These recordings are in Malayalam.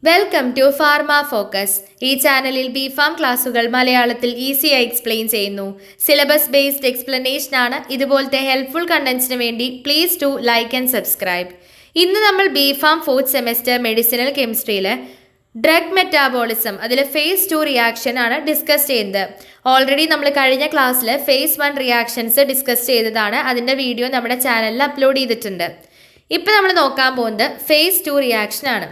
Welcome to pharma focus. ഈ ചാനലിൽ ബി ഫാം ക്ലാസുകൾ മലയാളത്തിൽ ഈസിയായി എക്സ്പ്ലെയിൻ ചെയ്യുന്നു. സിലബസ് ബേസ്ഡ് എക്സ്പ്ലനേഷൻ ആണ്. ഇതുപോലത്തെ ഹെൽപ്ഫുൾ കണ്ടന്റ്സിന് വേണ്ടി please do like and subscribe. ഇന്ന് നമ്മൾ B Pharm fourth semester medicinal കെമിസ്ട്രിയിലെ ഡ്രഗ് മെറ്റാബോളിസം അതിൽ ഫേസ് 2 റിയാക്ഷൻ ആണ് ഡിസ്കസ് ചെയ്യുന്നത്. ഓൾറെഡി നമ്മൾ കഴിഞ്ഞ ക്ലാസ്സിൽ ഫേസ് 1 റിയാക്ഷൻസ് ഡിസ്കസ് ചെയ്തതാണ്. അതിൻ്റെ വീഡിയോ നമ്മുടെ ചാനലിൽ അപ്ലോഡ് ചെയ്തിട്ടുണ്ട്. ഇപ്പം നമ്മൾ നോക്കാൻ പോകുന്നത് ഫേസ് 2 റിയാക്ഷൻ ആണ്.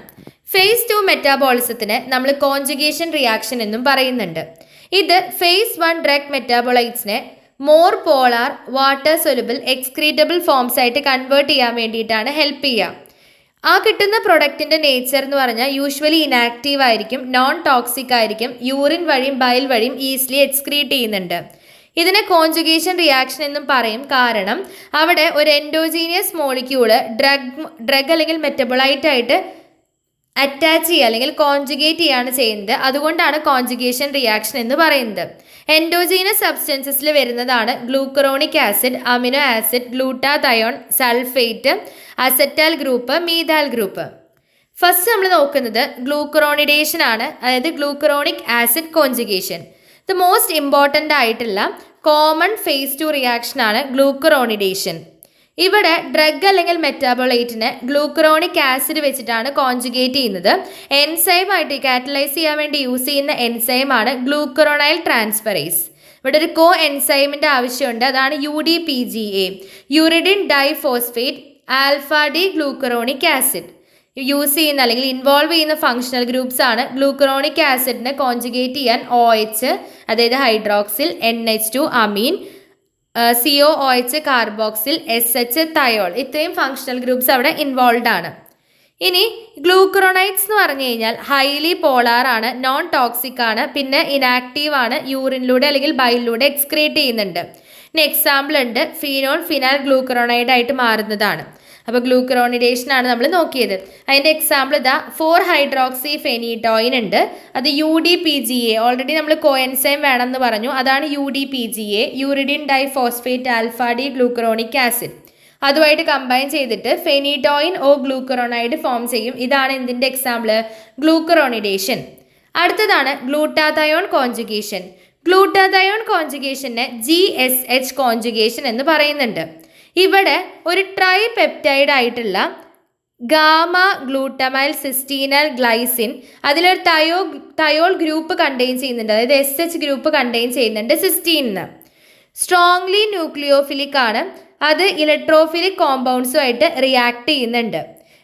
ഫേസ് 2 മെറ്റാബോളിസത്തിന് നമ്മൾ കോൺജുഗേഷൻ റിയാക്ഷൻ എന്നും പറയുന്നുണ്ട്. ഇത് ഫേസ് 1 ഡ്രഗ് മെറ്റാബോളൈറ്റ്സിനെ more polar water soluble excretable forms ആയിട്ട് കൺവേർട്ട് ചെയ്യാൻ വേണ്ടിയിട്ടാണ് ഹെൽപ്പ് ചെയ്യുക. ആ കിട്ടുന്ന പ്രൊഡക്റ്റിൻ്റെ നേച്ചർ എന്ന് പറഞ്ഞാൽ യൂഷ്വലി ഇനാക്റ്റീവ് ആയിരിക്കും, നോൺ ടോക്സിക് ആയിരിക്കും, യൂറിൻ വഴിയും ബൈൽ വഴിയും ഈസിലി എക്സ്ക്രീറ്റ് ചെയ്യുന്നുണ്ട്. ഇതിനെ കോൺജുഗേഷൻ റിയാക്ഷൻ എന്നും പറയും. കാരണം അവിടെ ഒരു എൻഡോജീനിയസ് മോളിക്യൂള് ഡ്രഗ് അല്ലെങ്കിൽ മെറ്റബോളൈറ്റ് ആയിട്ട് അറ്റാച്ച് ചെയ്യുക അല്ലെങ്കിൽ കോൺജുഗേറ്റ് ചെയ്യാണ് ചെയ്യുന്നത്. അതുകൊണ്ടാണ് കോൺജുഗേഷൻ റിയാക്ഷൻ എന്ന് പറയുന്നത്. എൻഡോജീനസ് സബ്സ്റ്റൻസസിൽ വരുന്നതാണ് glucuronic acid, amino acid, glutathione, sulphate, acetyl group, methyl group. First നമ്മൾ നോക്കുന്നത് ഗ്ലൂക്കറോണിഡേഷൻ ആണ്, അതായത് ഗ്ലൂക്കറോണിക് ആസിഡ് കോൺജുഗേഷൻ. ഇത് മോസ്റ്റ് ഇമ്പോർട്ടൻ്റ് ആയിട്ടുള്ള കോമൺ ഫേസ് 2 റിയാക്ഷൻ ആണ് ഗ്ലൂക്കറോണിഡേഷൻ. ഇവിടെ ഡ്രഗ് അല്ലെങ്കിൽ മെറ്റാബോളൈറ്റിനെ ഗ്ലൂക്കറോണിക് ആസിഡ് വെച്ചിട്ടാണ് കോൺജുഗേറ്റ് ചെയ്യുന്നത്. എൻസൈമായിട്ട് കാറ്റലൈസ് ചെയ്യാൻ വേണ്ടി യൂസ് ചെയ്യുന്ന എൻസൈമാണ് ഗ്ലൂക്കറോണൈൽ ട്രാൻസ്ഫറേസ്. ഇവിടെ ഒരു കോ എൻസൈമിൻ്റെ ആവശ്യമുണ്ട്, അതാണ് UDPGA, uridine diphosphate alpha D glucuronic acid. Use ചെയ്യുന്ന അല്ലെങ്കിൽ ഇൻവോൾവ് ചെയ്യുന്ന ഫങ്ഷണൽ ഗ്രൂപ്പ്സ് ആണ് ഗ്ലൂക്കറോണിക് ആസിഡിനെ കോൺജുഗേറ്റ് ചെയ്യാൻ OH, അതായത് hydroxyl, NH2 amine, COOH carboxyl, SH thiol. ഇത്രയും ഫങ്ഷണൽ ഗ്രൂപ്പ്സ് അവിടെ ഇൻവോൾവ് ആണ്. ഇനി ഗ്ലൂക്കറോണൈറ്റ്സ് എന്ന് പറഞ്ഞു കഴിഞ്ഞാൽ ഹൈലി പോളാർ ആണ്, നോൺ ടോക്സിക് ആണ്, പിന്നെ ഇനാക്റ്റീവ് ആണ്, യൂറിനിലൂടെ അല്ലെങ്കിൽ ബൈലിലൂടെ എക്സ്ക്രീറ്റ് ചെയ്യുന്നുണ്ട്. ഇനി എക്സാമ്പിൾ ഉണ്ട്, ഫീനോൾ ഫിനാൽ ഗ്ലൂക്കറോണൈഡ് ആയിട്ട് മാറുന്നതാണ്. അപ്പോൾ ഗ്ലൂക്കറോണിഡേഷൻ ആണ് നമ്മൾ നോക്കിയത്. അതിൻ്റെ എക്സാമ്പിൾ ഇതാ 4-ഹൈഡ്രോക്സി ഫെനീറ്റോയിൻ ഉണ്ട്, അത് UDPGA. ഓൾറെഡി നമ്മൾ കോഎൻസൈം വേണമെന്ന് പറഞ്ഞു, അതാണ് UDPGA, uridine diphosphate alpha D glucuronic acid. അതുമായിട്ട് കമ്പൈൻ ചെയ്തിട്ട് ഫെനീറ്റോയിൻ ഓ ഗ്ലൂക്കറോണൈഡ് ഫോം ചെയ്യും. ഇതാണ് എന്തിൻ്റെ എക്സാമ്പിൾ? ഗ്ലൂക്കറോണിഡേഷൻ. അടുത്തതാണ് ഗ്ലൂട്ടാതയോൺ കോൺജുഗേഷൻ. ഗ്ലൂട്ടാതയോൺ കോൺജുഗേഷനെ GSH കോൺജുഗേഷൻ എന്ന് പറയുന്നുണ്ട്. ഇവിടെ ഒരു ട്രൈപെപ്റ്റൈഡ് ആയിട്ടുള്ള ഗാമ ഗ്ലൂട്ടമൈൽ സിസ്റ്റീനൽ ഗ്ലൈസിൻ അതിലൊരു തയോൾ ഗ്രൂപ്പ് കണ്ടെയ്ൻ ചെയ്യുന്നുണ്ട്, അതായത് SH ഗ്രൂപ്പ് കണ്ടെയ്ൻ ചെയ്യുന്നുണ്ട് സിസ്റ്റീനിന്ന്. സ്ട്രോങ്ലി ന്യൂക്ലിയോഫിലിക് ആണ്, അത് ഇലക്ട്രോഫിലിക് കോമ്പൗണ്ട്സുമായിട്ട് റിയാക്ട് ചെയ്യുന്നുണ്ട്.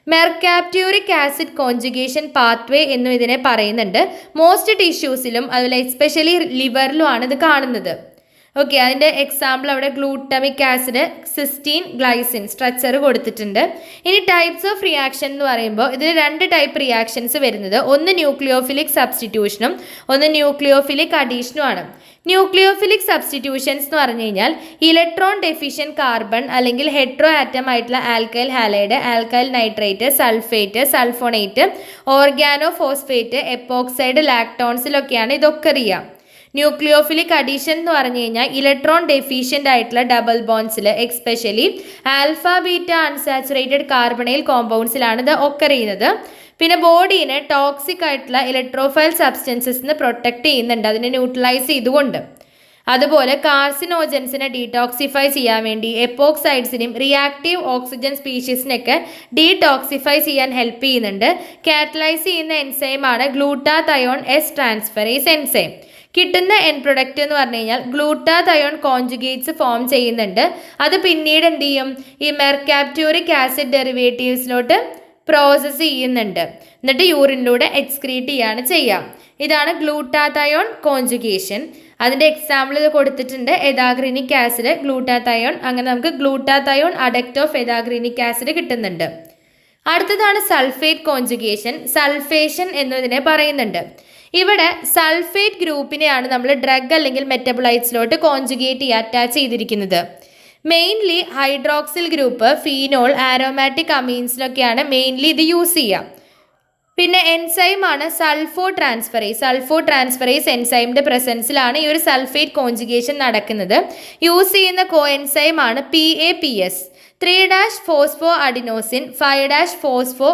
മെർകാപ്റ്റ്യൂറിക് ആസിഡ് കോൺജുഗേഷൻ പാത്വേ എന്നും ഇതിനെ പറയുന്നുണ്ട്. മോസ്റ്റ് ടിഷ്യൂസിലും അതുപോലെ എസ്പെഷ്യലി ലിവറിലുമാണ് ഇത് കാണുന്നത്. ഓക്കെ, അതിൻ്റെ എക്സാമ്പിൾ അവിടെ glutamic acid, cysteine, glycine structure കൊടുത്തിട്ടുണ്ട്. ഇനി ടൈപ്സ് ഓഫ് റിയാക്ഷൻ എന്ന് പറയുമ്പോൾ ഇതിൽ 2 ടൈപ്പ് റിയാക്ഷൻസ് വരുന്നത്. ഒന്ന് ന്യൂക്ലിയോഫിലിക് സബ്സ്റ്റിറ്റ്യൂഷനും ഒന്ന് ന്യൂക്ലിയോഫിലിക് അഡീഷനും ആണ്. ന്യൂക്ലിയോഫിലിക് സബ്സ്റ്റിറ്റ്യൂഷൻസ് എന്ന് പറഞ്ഞു കഴിഞ്ഞാൽ ഇലക്ട്രോൺ ഡെഫിഷ്യൻ കാർബൺ അല്ലെങ്കിൽ ഹെട്രോ ആറ്റം ആയിട്ടുള്ള alkyl halide, alkyl nitrate, sulphate, sulphonate, organophosphate, epoxide, ലാക്ടോൺസിലൊക്കെയാണ് ഇതൊക്കെ അറിയാം. ന്യൂക്ലിയോഫിലിക് അഡീഷൻ എന്ന് പറഞ്ഞു കഴിഞ്ഞാൽ ഇലക്ട്രോൺ ഡെഫിഷ്യൻ്റ് ആയിട്ടുള്ള ഡബിൾ ബോൺസിൽ, especially alpha beta unsaturated carbonyl കോമ്പൗണ്ട്സിലാണ് ഇത് ഒക്കെ ചെയ്യുന്നത്. പിന്നെ ബോഡീനെ ടോക്സിക് ആയിട്ടുള്ള ഇലക്ട്രോഫൈൽ സബ്സ്റ്റൻസസിന് പ്രൊട്ടക്ട് ചെയ്യുന്നുണ്ട്, അതിനെ ന്യൂട്രലൈസ് ചെയ്തുകൊണ്ട്. അതുപോലെ കാർസിനോജൻസിനെ ഡീടോക്സിഫൈ ചെയ്യാൻ വേണ്ടി എപ്പോക്സൈഡ്സിനും റിയാക്റ്റീവ് ഓക്സിജൻ സ്പീഷീസിനൊക്കെ ഡീടോക്സിഫൈ ചെയ്യാൻ ഹെൽപ്പ് ചെയ്യുന്നുണ്ട്. കാറ്റലൈസ് ചെയ്യുന്ന എൻസൈമാണ് ഗ്ലൂട്ടാതയോൺ S ട്രാൻസ്ഫറേസ് എൻസൈം. കിട്ടുന്ന എൻ പ്രൊഡക്റ്റ് എന്ന് പറഞ്ഞു കഴിഞ്ഞാൽ ഗ്ലൂട്ടാതയോൺ കോൺജുഗേറ്റ്സ് ഫോം ചെയ്യുന്നുണ്ട്. അത് പിന്നീട് എന്ത് ചെയ്യും? ഈ മെർകാപ്റ്റ്യൂറിക് ആസിഡ് ഡെറിവേറ്റീവ്സിലോട്ട് പ്രോസസ്സ് ചെയ്യുന്നുണ്ട്, എന്നിട്ട് യൂറിനിലൂടെ എക്സ്ക്രീറ്റ് ചെയ്യാണ് ചെയ്യുക. ഇതാണ് ഗ്ലൂട്ടാതയോൺ കോൺജുഗേഷൻ. അതിൻ്റെ എക്സാമ്പിൾ ഇത് കൊടുത്തിട്ടുണ്ട്, എദാഗ്രീനിക് ആസിഡ്, ഗ്ലൂട്ടാതയോൺ. അങ്ങനെ നമുക്ക് ഗ്ലൂട്ടാതയോൺ അഡക്റ്റ് ഓഫ് എദാഗ്രീനിക് ആസിഡ് കിട്ടുന്നുണ്ട്. അടുത്തതാണ് സൾഫേറ്റ് കോൺജുഗേഷൻ. സൾഫേഷൻ എന്നതിനെ പറയുന്നുണ്ട്. ഇവിടെ സൾഫേറ്റ് ഗ്രൂപ്പിനെയാണ് നമ്മൾ ഡ്രഗ് അല്ലെങ്കിൽ മെറ്റബോളൈറ്റ്സിലോട്ട് കോൺജുഗേറ്റ് ചെയ്യുക, അറ്റാച്ച് ചെയ്തിരിക്കുന്നത്. Mainly hydroxyl group, phenol, aromatic അമീൻസിലൊക്കെയാണ് മെയിൻലി ഇത് യൂസ് ചെയ്യുക. പിന്നെ എൻസൈമാണ് സൾഫോ ട്രാൻസ്ഫറേസ്. സൾഫോ ട്രാൻസ്ഫറേസ് എൻസൈമിൻ്റെ പ്രസൻസിലാണ് ഈ ഒരു സൾഫേറ്റ് കോൺജുഗേഷൻ നടക്കുന്നത്. യൂസ് ചെയ്യുന്ന കോ എൻസൈമാണ് PAPS, 3' phosphoadenosine, 5' phospho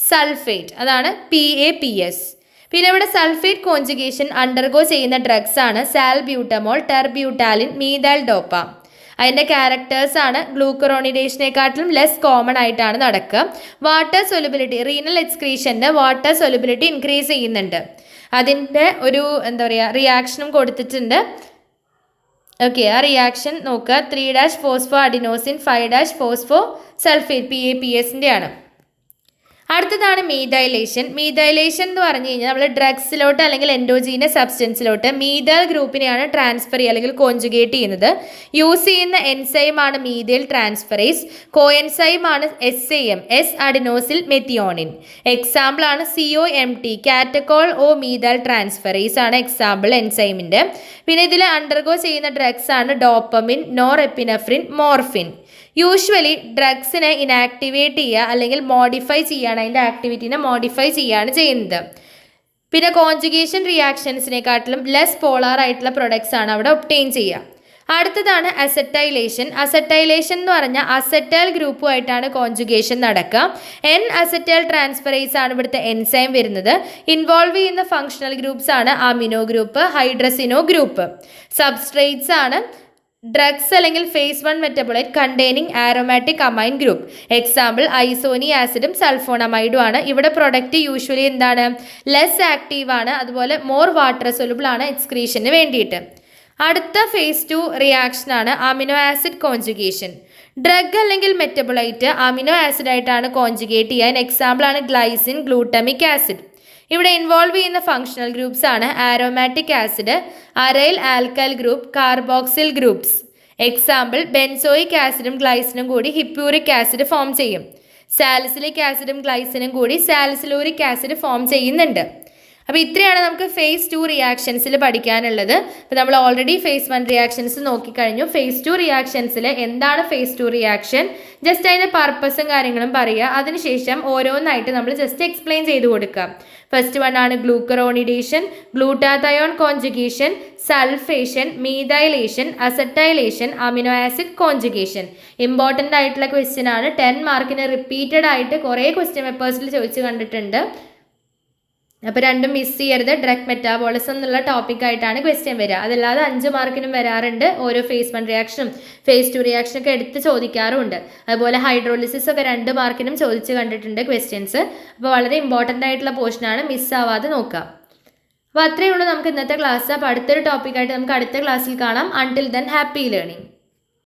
sulphate, അതാണ് PAPS. പിന്നെ ഇവിടെ സൾഫേറ്റ് കോൺജുഗേഷൻ അണ്ടർഗോ ചെയ്യുന്ന ഡ്രഗ്സ് ആണ് സാൽബ്യൂട്ടമോൾ, ടെർബ്യൂട്ടാലിൻ, മീഥൈൽ ഡോപ്പ. അതിൻ്റെ ക്യാരക്ടേഴ്സ് ആണ് ഗ്ലൂക്കറോണിഡേഷനെക്കാട്ടിലും ലെസ് കോമൺ ആയിട്ടാണ് നടക്കുക. വാട്ടർ സൊലുബിലിറ്റി, റീനൽ എക്സ്ക്രീഷൻ്റെ വാട്ടർ സൊലുബിലിറ്റി ഇൻക്രീസ് ചെയ്യുന്നുണ്ട്. അതിൻ്റെ ഒരു എന്താ പറയുക റിയാക്ഷനും കൊടുത്തിട്ടുണ്ട്. ഓക്കെ, ആ റിയാക്ഷൻ നോക്കുക. 3' ഫോസ്ഫോ അഡിനോസിൻ 5' ഫോസ്ഫോ സൾഫേറ്റ് PAPSൻ്റെ ആണ്. അടുത്തതാണ് മീഥൈലേഷൻ. മീഥൈലേഷൻ എന്ന് പറഞ്ഞു കഴിഞ്ഞാൽ നമ്മൾ ഡ്രഗ്സിലോട്ട് അല്ലെങ്കിൽ എൻഡോജീനസ് സബ്സ്റ്റൻസിലോട്ട് മീഥൈൽ ഗ്രൂപ്പിനെയാണ് ട്രാൻസ്ഫർ ചെയ്യുക അല്ലെങ്കിൽ കോൺജുഗേറ്റ് ചെയ്യുന്നത്. യൂസ് ചെയ്യുന്ന എൻസൈമാണ് മീഥൈൽ ട്രാൻസ്ഫറേസ്. കോ എൻസൈമാണ് SAM, S adenosyl methionine. Example ആണ് COMT, catechol O methyltransferase ആണ് എക്സാമ്പിൾ എൻസൈമിൻ്റെ. പിന്നെ ഇതിൽ അണ്ടർഗോ ചെയ്യുന്ന ഡ്രഗ്സ് ആണ് ഡോപ്പമിൻ, നോറെപ്പിനെഫ്രിൻ, മോർഫിൻ. യൂഷ്വലി ഡ്രഗ്സിനെ ഇനാക്ടിവേറ്റ് ചെയ്യുക അല്ലെങ്കിൽ മോഡിഫൈ ചെയ്യുകയാണ്, അതിൻ്റെ ആക്ടിവിറ്റീനെ മോഡിഫൈ ചെയ്യുകയാണ് ചെയ്യുന്നത്. പിന്നെ കോൺജുഗേഷൻ റിയാക്ഷൻസിനെക്കാട്ടിലും ലെസ് പോളാർ ആയിട്ടുള്ള പ്രൊഡക്ട്സ് ആണ് അവിടെ ഒബ്റ്റെയിൻ ചെയ്യുക. അടുത്തതാണ് അസറ്റൈലേഷൻ. അസറ്റൈലേഷൻ എന്ന് പറഞ്ഞാൽ അസറ്റൈൽ ഗ്രൂപ്പുമായിട്ടാണ് കോൺജുഗേഷൻ നടക്കുക. N അസറ്റൈൽ ട്രാൻസ്ഫറേസ് ആണ് ഇവിടുത്തെ എൻസൈം വരുന്നത്. ഇൻവോൾവ് ചെയ്യുന്ന ഫങ്ഷണൽ ഗ്രൂപ്പ്സ് ആണ് amino group, hydrazino group. Substrates ആണ് ഡ്രഗ്സ് അല്ലെങ്കിൽ phase 1 metabolite containing aromatic amine group. Example ഐസോനി ആസിഡും സൾഫോണമൈഡും ആണ്. ഇവിടെ പ്രൊഡക്റ്റ് യൂഷ്വലി എന്താണ് ലെസ് ആക്റ്റീവ് ആണ്, അതുപോലെ മോർ വാട്ടർ സൊലുബിൾ ആണ് എക്സ്ക്രീഷന് വേണ്ടിയിട്ട്. അടുത്ത ഫേസ് 2 റിയാക്ഷൻ ആണ് അമിനോ ആസിഡ് കോൺജുഗേഷൻ. ഡ്രഗ് അല്ലെങ്കിൽ മെറ്റബോളൈറ്റ് അമിനോ ആസിഡ് ആയിട്ടാണ് കോൺജുഗേറ്റ് ചെയ്യാൻ. എക്സാമ്പിൾ ആണ് ഗ്ലൈസിൻ, ഗ്ലൂട്ടമിക് ആസിഡ്. ഇവിടെ ഇൻവോൾവ് ചെയ്യുന്ന ഫങ്ഷണൽ ഗ്രൂപ്പ്സ് ആണ് aromatic acid, aryl alkyl group, carboxyl groups. Example benzoic ആസിഡും ഗ്ലൈസിനും കൂടി ഹിപ്യൂറിക് ആസിഡ് ഫോം ചെയ്യും. സാലിസിലിക് ആസിഡും ഗ്ലൈസിനും കൂടി സാലിസിലൂരിക് ആസിഡ് ഫോം ചെയ്യുന്നുണ്ട്. അപ്പോൾ ഇത്രയാണ് നമുക്ക് ഫേസ് 2 റിയാക്ഷൻസിൽ പഠിക്കാനുള്ളത്. അപ്പോൾ നമ്മൾ ഓൾറെഡി ഫേസ് 1 റിയാക്ഷൻസ് നോക്കിക്കഴിഞ്ഞു. ഫേസ് 2 റിയാക്ഷൻസിൽ എന്താണ് ഫേസ് 2 റിയാക്ഷൻ, ജസ്റ്റ് അതിൻ്റെ പർപ്പസും കാര്യങ്ങളും പറയുക. അതിനുശേഷം ഓരോന്നായിട്ട് നമ്മൾ ജസ്റ്റ് എക്സ്പ്ലെയിൻ ചെയ്ത് കൊടുക്കുക. ഫസ്റ്റ് വൺ ആണ് glucuronidation, glutathione conjugation, sulphation, methylation, acetylation, amino acid conjugation. Important ആയിട്ടുള്ള ക്വസ്റ്റ്യൻ ആണ്. 10 മാർക്കിന് റിപ്പീറ്റഡ് ആയിട്ട് കുറേ ക്വസ്റ്റ്യൻ പേപ്പേഴ്സിൽ ചോദിച്ച് കണ്ടിട്ടുണ്ട്. അപ്പോൾ രണ്ടും മിസ് ചെയ്യരുത്. ഡ്രഗ് മെറ്റാബോളിസം എന്നുള്ള ടോപ്പിക്കായിട്ടാണ് ക്വസ്റ്റ്യൻ വരിക. അതല്ലാതെ 5 മാർക്കിനും വരാറുണ്ട്. ഓരോ ഫേസ് 1 റിയാക്ഷനും ഫേസ് 2 റിയാക്ഷനൊക്കെ എടുത്ത് ചോദിക്കാറുമുണ്ട്. അതുപോലെ ഹൈഡ്രോളിസിസ് ഒക്കെ 2 മാർക്കിനും ചോദിച്ച് കണ്ടിട്ടുണ്ട് ക്വസ്റ്റ്യൻസ്. അപ്പോൾ വളരെ ഇമ്പോർട്ടൻ്റ് ആയിട്ടുള്ള പോർഷനാണ്, മിസ്സാവാതെ നോക്കുക. അപ്പോൾ അത്രയേ ഉള്ളൂ നമുക്ക് ഇന്നത്തെ ക്ലാസ്. അപ്പോൾ അടുത്തൊരു ടോപ്പിക്കായിട്ട് നമുക്ക് അടുത്ത ക്ലാസ്സിൽ കാണാം. Until then happy learning.